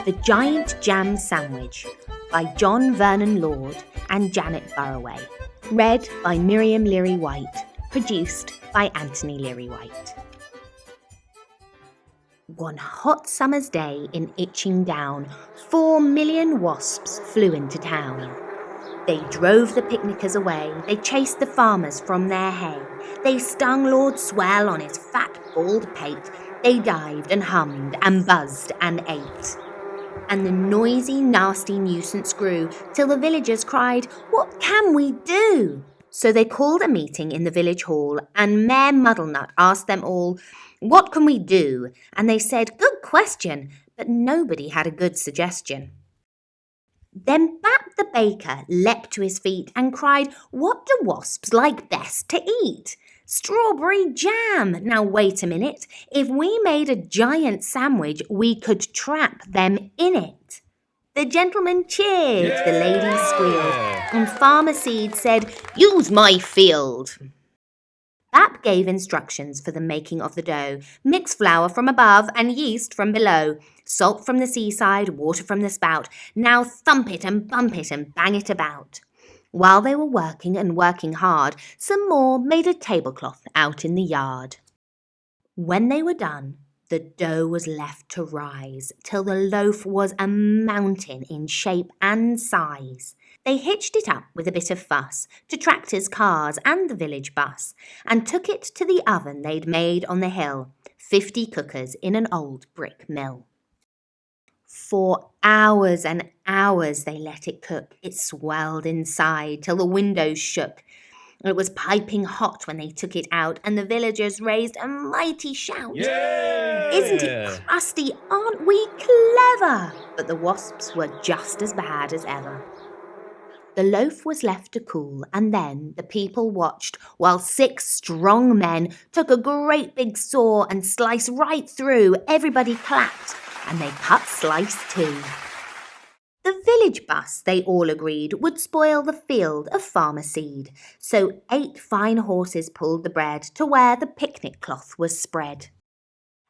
The Giant Jam Sandwich by John Vernon Lord and Janet Burroway. Read by Miriam Leary-White. Produced by Anthony Leary-White. One hot summer's day in Itching Down, 4 million wasps flew into town. They drove the picnickers away, they chased the farmers from their hay, they stung Lord Swell on his fat, bald pate, they dived and hummed and buzzed and ate. And the noisy, nasty nuisance grew, till the villagers cried, "What can we do?" So they called a meeting in the village hall, and Mayor Muddlenut asked them all, "What can we do?" And they said, "Good question," but nobody had a good suggestion. Then Bap the baker leapt to his feet and cried, "What do wasps like best to eat?" "Strawberry jam! Now wait a minute. If we made a giant sandwich, we could trap them in it." The gentlemen cheered, the ladies squealed, and Farmer Seed said, "Use my field." Bap gave instructions for the making of the dough. Mix flour from above and yeast from below. Salt from the seaside, water from the spout. Now thump it and bump it and bang it about. While they were working and working hard, some more made a tablecloth out in the yard. When they were done, the dough was left to rise, till the loaf was a mountain in shape and size. They hitched it up with a bit of fuss to tractors, cars, and the village bus, and took it to the oven they'd made on the hill, 50 cookers in an old brick mill. For hours and hours they let it cook. It swelled inside till the windows shook. It was piping hot when they took it out, and the villagers raised a mighty shout. Yeah! "Isn't it crusty? Aren't we clever?" But the wasps were just as bad as ever. The loaf was left to cool, and then the people watched while 6 strong men took a great big saw and sliced right through. Everybody clapped, and they cut slice too. The village bus, they all agreed, would spoil the field of Farmer Seed, so 8 fine horses pulled the bread to where the picnic cloth was spread.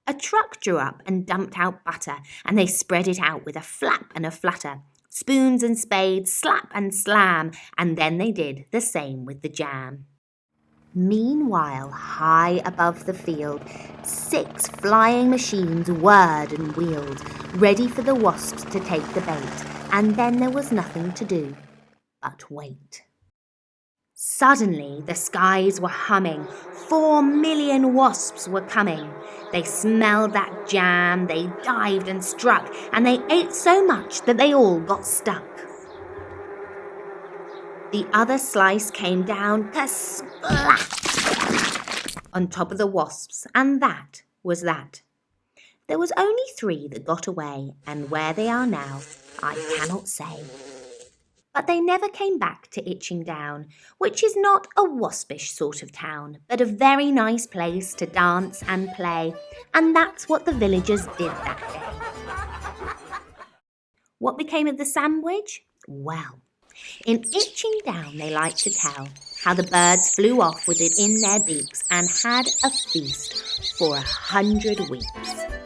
A truck drew up and dumped out butter, and they spread it out with a flap and a flutter. Spoons and spades, slap and slam, and then they did the same with the jam. Meanwhile, high above the field, 6 flying machines whirred and wheeled, ready for the wasps to take the bait, and then there was nothing to do but wait. Suddenly the skies were humming. 4 million wasps were coming. They smelled that jam, they dived and struck, and they ate so much that they all got stuck. The other slice came down, ka-splat, on top of the wasps, and that was that. There was only 3 that got away, and where they are now, I cannot say. But they never came back to Itching Down, which is not a waspish sort of town, but a very nice place to dance and play, and that's what the villagers did that day. What became of the sandwich? Well, in Itching Down they like to tell how the birds flew off with it in their beaks and had a feast for 100 weeks.